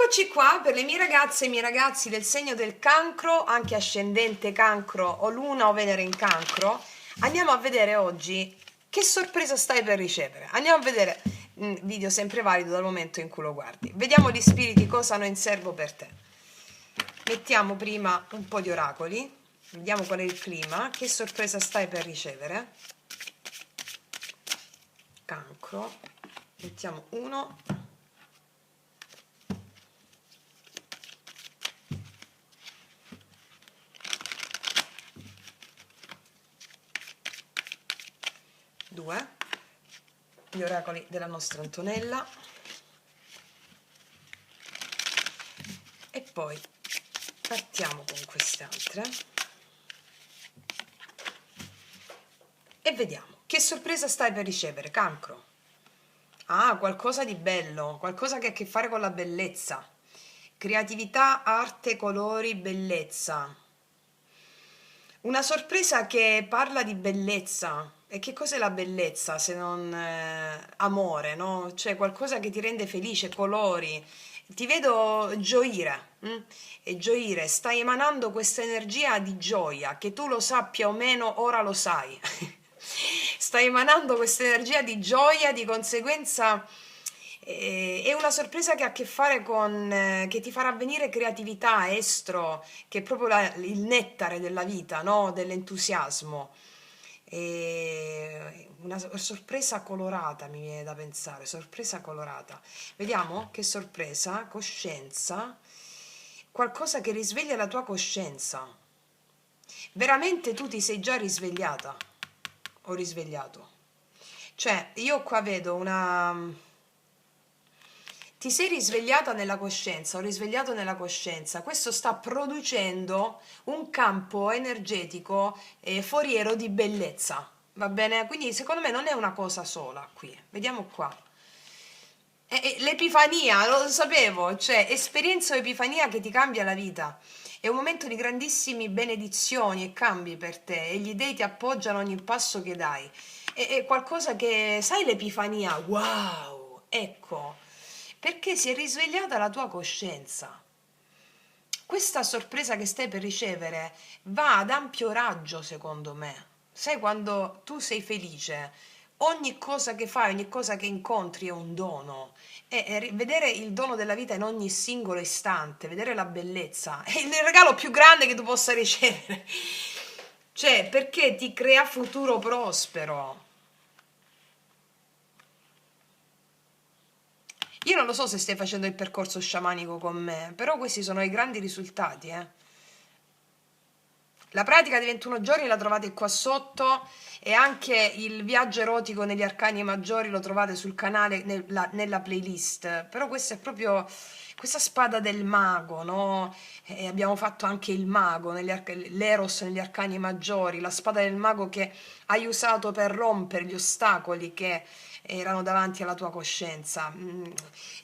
Eccoci qua per le mie ragazze e i miei ragazzi del segno del cancro, anche ascendente cancro o luna o Venere in cancro. Andiamo a vedere oggi che sorpresa stai per ricevere. Andiamo a vedere video sempre valido dal momento in cui lo guardi. Vediamo gli spiriti cosa hanno in serbo per te. Mettiamo prima un po' di oracoli, vediamo qual è il clima, che sorpresa stai per ricevere. Cancro, mettiamo uno. Due, gli oracoli della nostra Antonella, e poi partiamo con queste altre e vediamo che sorpresa stai per ricevere, cancro. Qualcosa di bello, qualcosa che ha a che fare con la bellezza, creatività, arte, colori, bellezza. Una sorpresa che parla di bellezza. E che cos'è la bellezza se non amore, no? Cioè qualcosa che ti rende felice, colori. Ti vedo gioire, e gioire, stai emanando questa energia di gioia, che tu lo sappia o meno, ora lo sai. Stai emanando questa energia di gioia, di conseguenza è una sorpresa che ha a che fare con, che ti farà venire creatività, estro, che è proprio il nettare della vita, no? Dell'entusiasmo. Una sorpresa colorata mi viene da pensare, sorpresa colorata. Vediamo che sorpresa, coscienza, qualcosa che risveglia la tua coscienza. Veramente tu ti sei già risvegliata o risvegliato. Cioè, io qua vedo una... Ti sei risvegliata nella coscienza o risvegliato nella coscienza. Questo sta producendo un campo energetico foriero di bellezza. Va bene? Quindi secondo me non è una cosa sola qui. Vediamo qua. L'epifania, lo sapevo, cioè esperienza o epifania che ti cambia la vita. È un momento di grandissime benedizioni e cambi per te e gli dei ti appoggiano ogni passo che dai. È qualcosa che, sai l'epifania? Wow! Ecco, perché si è risvegliata la tua coscienza. Questa sorpresa che stai per ricevere va ad ampio raggio, secondo me. Sai quando tu sei felice, ogni cosa che fai, ogni cosa che incontri è un dono. E vedere il dono della vita in ogni singolo istante, vedere la bellezza, è il regalo più grande che tu possa ricevere. Cioè, perché ti crea futuro prospero. Io non lo so se stai facendo il percorso sciamanico con me, però questi sono i grandi risultati, eh. La pratica dei 21 giorni la trovate qua sotto e anche il viaggio erotico negli arcani maggiori lo trovate sul canale nella playlist. Però questa è proprio questa spada del mago, no? E abbiamo fatto anche il mago, l'Eros negli arcani maggiori, la spada del mago che hai usato per rompere gli ostacoli che erano davanti alla tua coscienza.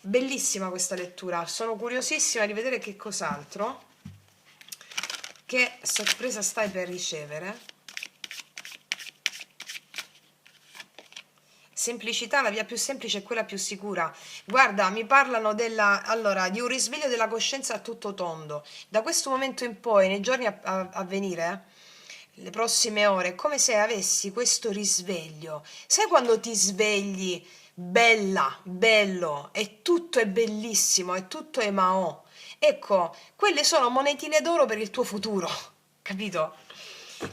Bellissima questa lettura, sono curiosissima di vedere che cos'altro. Che sorpresa stai per ricevere? Semplicità, la via più semplice è quella più sicura. Guarda, mi parlano allora, di un risveglio della coscienza a tutto tondo. Da questo momento in poi, nei giorni a venire, le prossime ore, è come se avessi questo risveglio. Sai quando ti svegli, bella, bello, e tutto è bellissimo, e tutto è Mao. Ecco, quelle sono monetine d'oro per il tuo futuro, capito?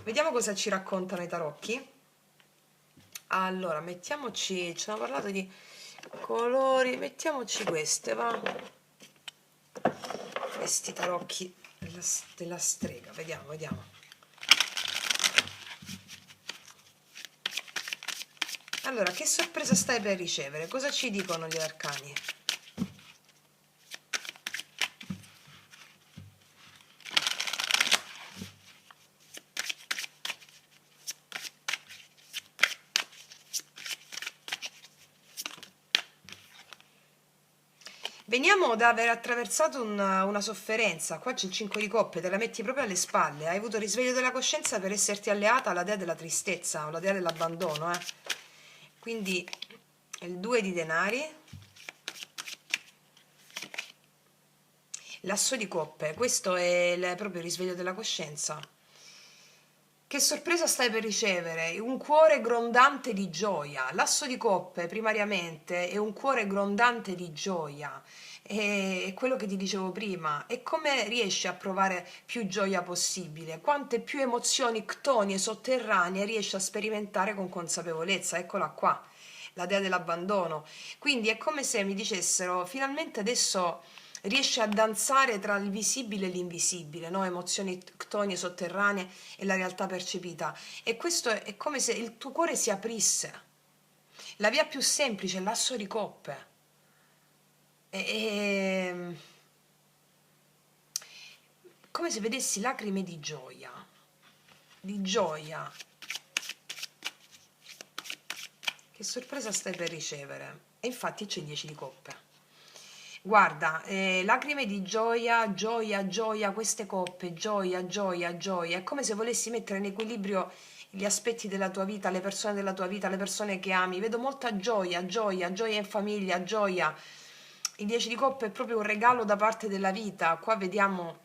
Vediamo cosa ci raccontano i tarocchi. Allora, ci hanno parlato di colori, mettiamoci queste, va? Questi tarocchi della strega, vediamo. Allora, che sorpresa stai per ricevere? Cosa ci dicono gli arcani? Veniamo da aver attraversato una sofferenza. Qua c'è il 5 di coppe, te la metti proprio alle spalle. Hai avuto il risveglio della coscienza per esserti alleata alla dea della tristezza, alla dea dell'abbandono, eh. Quindi il 2 di denari, L'asso di coppe, questo è proprio il risveglio della coscienza. Che sorpresa stai per ricevere? Un cuore grondante di gioia. L'asso di coppe, primariamente, è un cuore grondante di gioia. È quello che ti dicevo prima. E come riesci a provare più gioia possibile? Quante più emozioni ctonie sotterranee riesci a sperimentare con consapevolezza? Eccola qua, la dea dell'abbandono. Quindi è come se mi dicessero, finalmente adesso riesci a danzare tra il visibile e l'invisibile, no? Emozioni ctonie sotterranee e la realtà percepita. E questo è come se il tuo cuore si aprisse. La via più semplice è l'asso di coppe. E come se vedessi lacrime di gioia. Di gioia. Che sorpresa stai per ricevere? E infatti c'è 10 di coppe. Guarda, lacrime di gioia, gioia, gioia, queste coppe, gioia, gioia, gioia. È come se volessi mettere in equilibrio gli aspetti della tua vita, le persone della tua vita, le persone che ami. Vedo molta gioia, gioia, gioia in famiglia, gioia. Il 10 di coppe è proprio un regalo da parte della vita. Qua vediamo,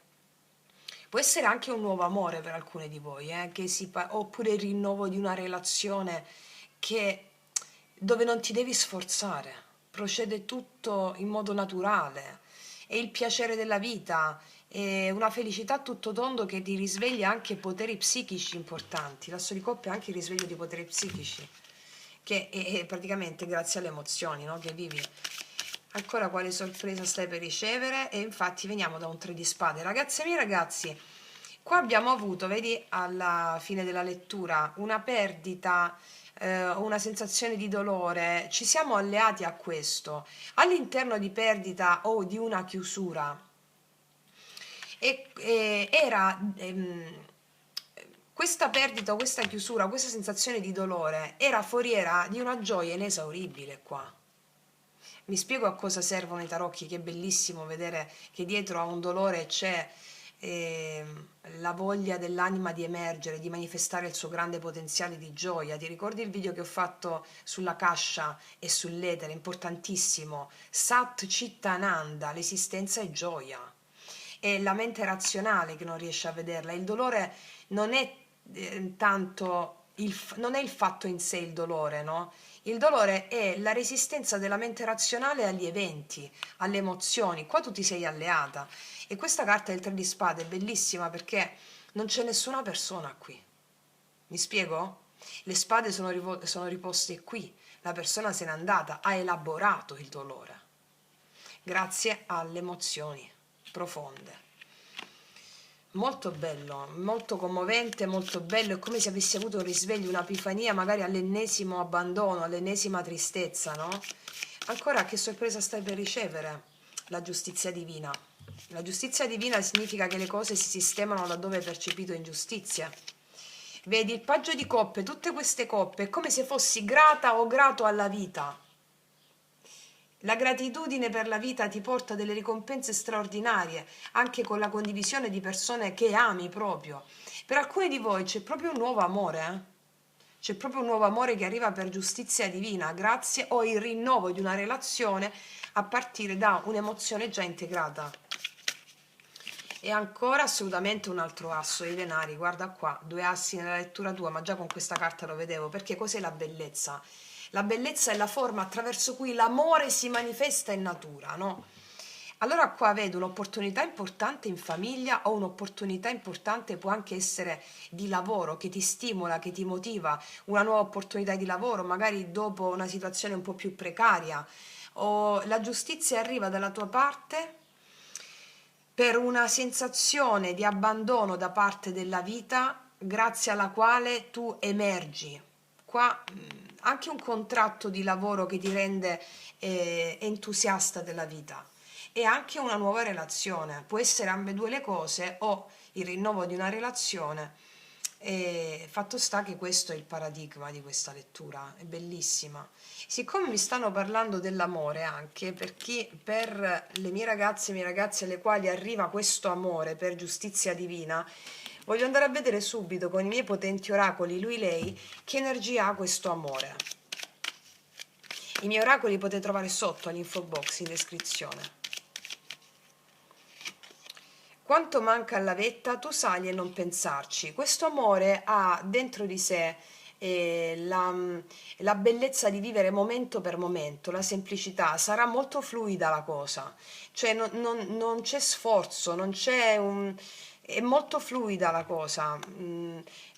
può essere anche un nuovo amore per alcune di voi, oppure il rinnovo di una relazione che, dove non ti devi sforzare, procede tutto in modo naturale, è il piacere della vita, è una felicità a tutto tondo che ti risveglia anche poteri psichici importanti. L'asso di coppia è anche il risveglio di poteri psichici, che è praticamente grazie alle emozioni, no, che vivi. Ancora quale sorpresa stai per ricevere? E infatti veniamo da un 3 di spade. Ragazze mie, ragazzi, qua abbiamo avuto, vedi, alla fine della lettura, una perdita, una sensazione di dolore. Ci siamo alleati a questo. All'interno di perdita o di una chiusura, era questa perdita o questa chiusura, questa sensazione di dolore era foriera di una gioia inesauribile qua. Mi spiego a cosa servono i tarocchi, che è bellissimo vedere che dietro a un dolore c'è la voglia dell'anima di emergere, di manifestare il suo grande potenziale di gioia. Ti ricordi il video che ho fatto sulla Kasha e sull'etere? Importantissimo. Sat Chittananda, l'esistenza è gioia. È la mente razionale che non riesce a vederla. Il dolore non è tanto non è il fatto in sé il dolore, no? Il dolore è la resistenza della mente razionale agli eventi, alle emozioni. Qua tu ti sei alleata. E questa carta del 3 di spade è bellissima perché non c'è nessuna persona qui. Mi spiego? Le spade sono riposte qui. La persona se n'è andata, ha elaborato il dolore. Grazie alle emozioni profonde. Molto bello, molto commovente, molto bello, è come se avessi avuto un risveglio, un'epifania magari all'ennesimo abbandono, all'ennesima tristezza, no? Ancora che sorpresa stai per ricevere? La giustizia divina. La giustizia divina significa che le cose si sistemano laddove hai percepito ingiustizia. Vedi il paggio di coppe, tutte queste coppe, è come se fossi grata o grato alla vita. La gratitudine per la vita ti porta delle ricompense straordinarie, anche con la condivisione di persone che ami proprio. Per alcuni di voi c'è proprio un nuovo amore, C'è proprio un nuovo amore che arriva per giustizia divina, grazie o il rinnovo di una relazione a partire da un'emozione già integrata. E ancora assolutamente un altro asso i denari, guarda qua, 2 assi nella lettura tua, ma già con questa carta lo vedevo, perché cos'è la bellezza? La bellezza è la forma attraverso cui l'amore si manifesta in natura, no? Allora qua vedo un'opportunità importante in famiglia o un'opportunità importante può anche essere di lavoro che ti stimola, che ti motiva, una nuova opportunità di lavoro, magari dopo una situazione un po' più precaria, o la giustizia arriva dalla tua parte per una sensazione di abbandono da parte della vita grazie alla quale tu emergi. Qua anche un contratto di lavoro che ti rende entusiasta della vita e anche una nuova relazione. Può essere ambedue le cose o il rinnovo di una relazione. E fatto sta che questo è il paradigma di questa lettura, è bellissima. Siccome mi stanno parlando dell'amore anche per le mie ragazze e i miei ragazzi alle quali arriva questo amore per giustizia divina, voglio andare a vedere subito con i miei potenti oracoli, lui, lei, che energia ha questo amore. I miei oracoli li potete trovare sotto all'info box in descrizione. Quanto manca alla vetta, tu sali e non pensarci. Questo amore ha dentro di sé la bellezza di vivere momento per momento, la semplicità, sarà molto fluida la cosa, cioè non c'è sforzo, non c'è un... è molto fluida la cosa.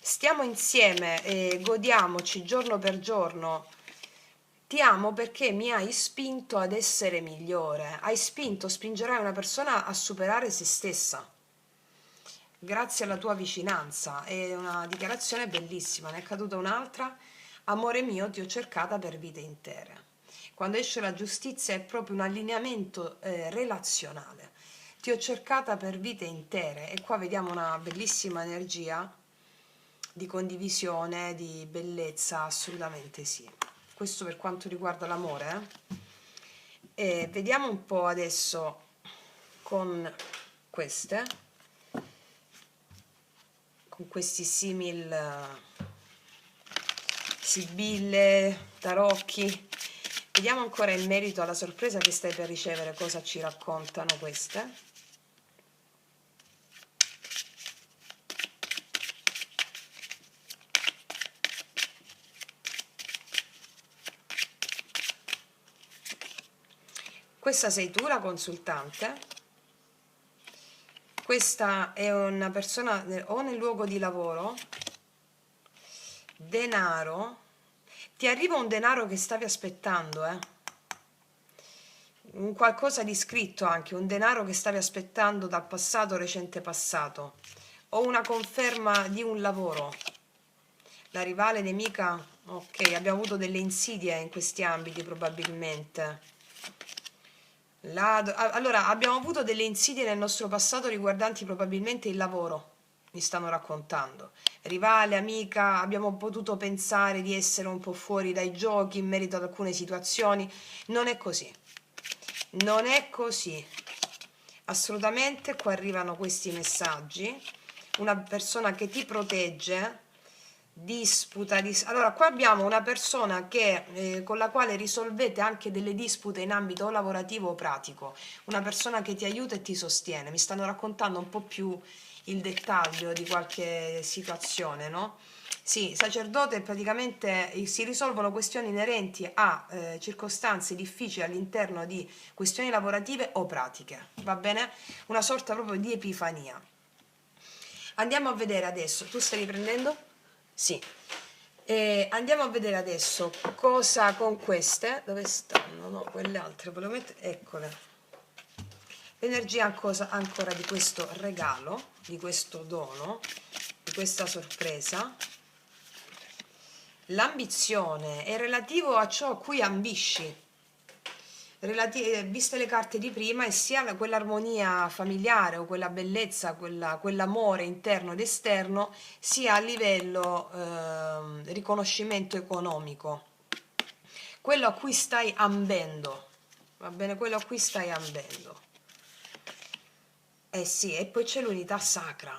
Stiamo insieme e godiamoci giorno per giorno. Ti amo perché mi hai spinto ad essere migliore, hai spinto, spingerai una persona a superare se stessa. Grazie alla tua vicinanza, è una dichiarazione bellissima, ne è caduta un'altra. Amore mio, ti ho cercata per vite intere. Quando esce la giustizia è proprio un allineamento relazionale. Ti ho cercata per vite intere e qua vediamo una bellissima energia di condivisione, di bellezza, assolutamente sì. Questo per quanto riguarda l'amore. E vediamo un po' adesso con queste, con questi simil sibille, tarocchi. Vediamo ancora in merito alla sorpresa che stai per ricevere cosa ci raccontano queste. Questa sei tu, la consultante. Questa è una persona o nel luogo di lavoro, denaro, ti arriva un denaro che stavi aspettando, un qualcosa di scritto anche, un denaro che stavi aspettando dal passato, recente passato, o una conferma di un lavoro. La rivale, nemica, ok, abbiamo avuto delle insidie in questi ambiti probabilmente. Allora, abbiamo avuto delle insidie nel nostro passato riguardanti probabilmente il lavoro, mi stanno raccontando. Rivale, amica, abbiamo potuto pensare di essere un po' fuori dai giochi in merito ad alcune situazioni. Non è così. Non è così. Assolutamente, qua arrivano questi messaggi. Una persona che ti protegge, disputa. Allora, qua abbiamo una persona con la quale risolvete anche delle dispute in ambito lavorativo o pratico, una persona che ti aiuta e ti sostiene. Mi stanno raccontando un po' più il dettaglio di qualche situazione, no? Sì, sacerdote, praticamente si risolvono questioni inerenti a circostanze difficili all'interno di questioni lavorative o pratiche, va bene? Una sorta proprio di epifania. Andiamo a vedere adesso, tu stai riprendendo? Sì. Andiamo a vedere adesso cosa con queste, dove stanno? No, quelle altre, volevo mettere, eccole. L'energia ancora di questo regalo, di questo dono, di questa sorpresa. L'ambizione è relativo a ciò a cui ambisci, viste le carte di prima, e sia quell'armonia familiare o quella bellezza, quell'amore interno ed esterno, sia a livello riconoscimento economico, quello a cui stai ambendo, va bene? Quello a cui stai ambendo. Eh sì, e poi c'è l'unità sacra.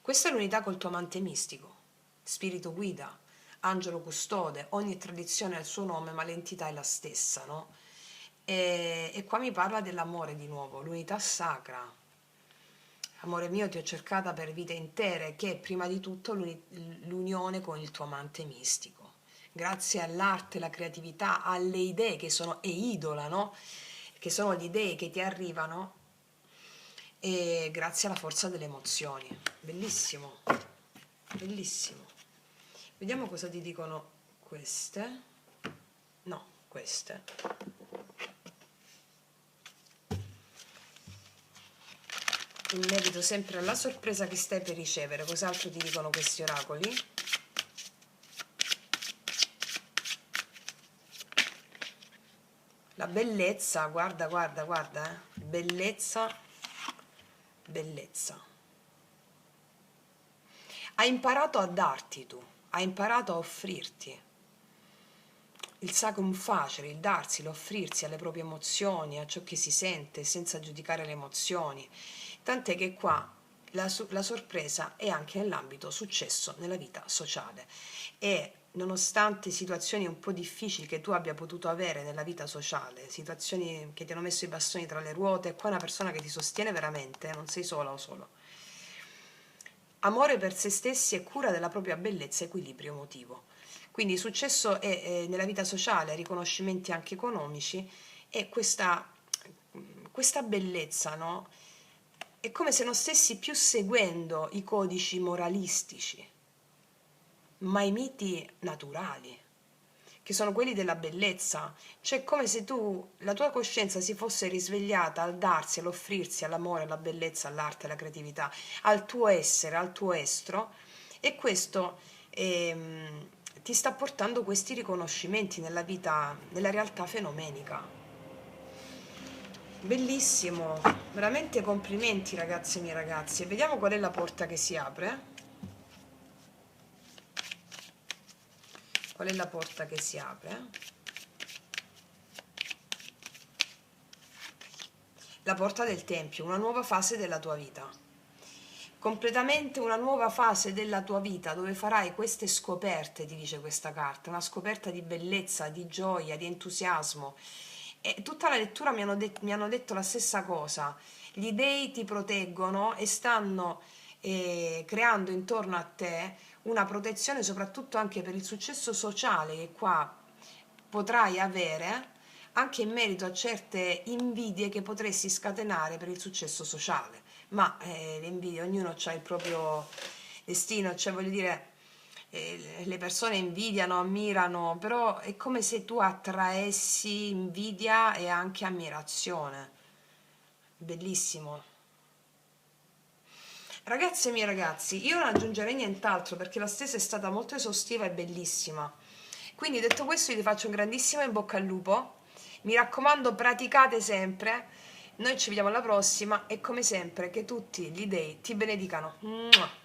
Questa è l'unità col tuo amante mistico, spirito guida, angelo custode. Ogni tradizione ha il suo nome, ma l'entità è la stessa, no? E qua mi parla dell'amore di nuovo, l'unità sacra. Amore mio, ti ho cercata per vite intere, che è prima di tutto l'unione con il tuo amante mistico. Grazie all'arte, alla creatività, alle idee che sono eidola, no? Che sono gli dei che ti arrivano, e grazie alla forza delle emozioni. Bellissimo, bellissimo. Vediamo cosa ti dicono queste. No, queste. In merito sempre alla sorpresa che stai per ricevere, cos'altro ti dicono questi oracoli? La bellezza, guarda, guarda, guarda, bellezza, bellezza. Hai imparato a darti tu, hai imparato a offrirti. Il sacrum facere, il darsi, l'offrirsi alle proprie emozioni, a ciò che si sente, senza giudicare le emozioni. Tant'è che qua la sorpresa è anche nell'ambito successo nella vita sociale. E nonostante situazioni un po' difficili che tu abbia potuto avere nella vita sociale, situazioni che ti hanno messo i bastoni tra le ruote, qua è una persona che ti sostiene veramente, non sei sola o solo. Amore per se stessi e cura della propria bellezza e equilibrio emotivo. Quindi successo è nella vita sociale, riconoscimenti anche economici e questa bellezza, no? È come se non stessi più seguendo i codici moralistici, ma i miti naturali, che sono quelli della bellezza. Cioè, come se la tua coscienza si fosse risvegliata al darsi, all'offrirsi all'amore, alla bellezza, all'arte, alla creatività, al tuo essere, al tuo estro, e questo ti sta portando questi riconoscimenti nella vita, nella realtà fenomenica. Bellissimo, veramente complimenti ragazzi e miei ragazzi. E vediamo qual è la porta che si apre. Qual è la porta che si apre? La porta del Tempio, una nuova fase della tua vita. Completamente una nuova fase della tua vita dove farai queste scoperte, ti dice questa carta, una scoperta di bellezza, di gioia, di entusiasmo. E tutta la lettura mi hanno detto la stessa cosa. Gli dei ti proteggono e stanno creando intorno a te una protezione soprattutto anche per il successo sociale che qua potrai avere anche in merito a certe invidie che potresti scatenare per il successo sociale. Ma le invidie, ognuno ha il proprio destino, cioè voglio dire, le persone invidiano, ammirano, però è come se tu attraessi invidia e anche ammirazione. Bellissimo. Ragazze e miei ragazzi, io non aggiungerei nient'altro perché la stessa è stata molto esaustiva e bellissima. Quindi detto questo, io ti faccio un grandissimo in bocca al lupo. Mi raccomando, praticate sempre. Noi ci vediamo alla prossima e come sempre che tutti gli dei ti benedicano. Mua.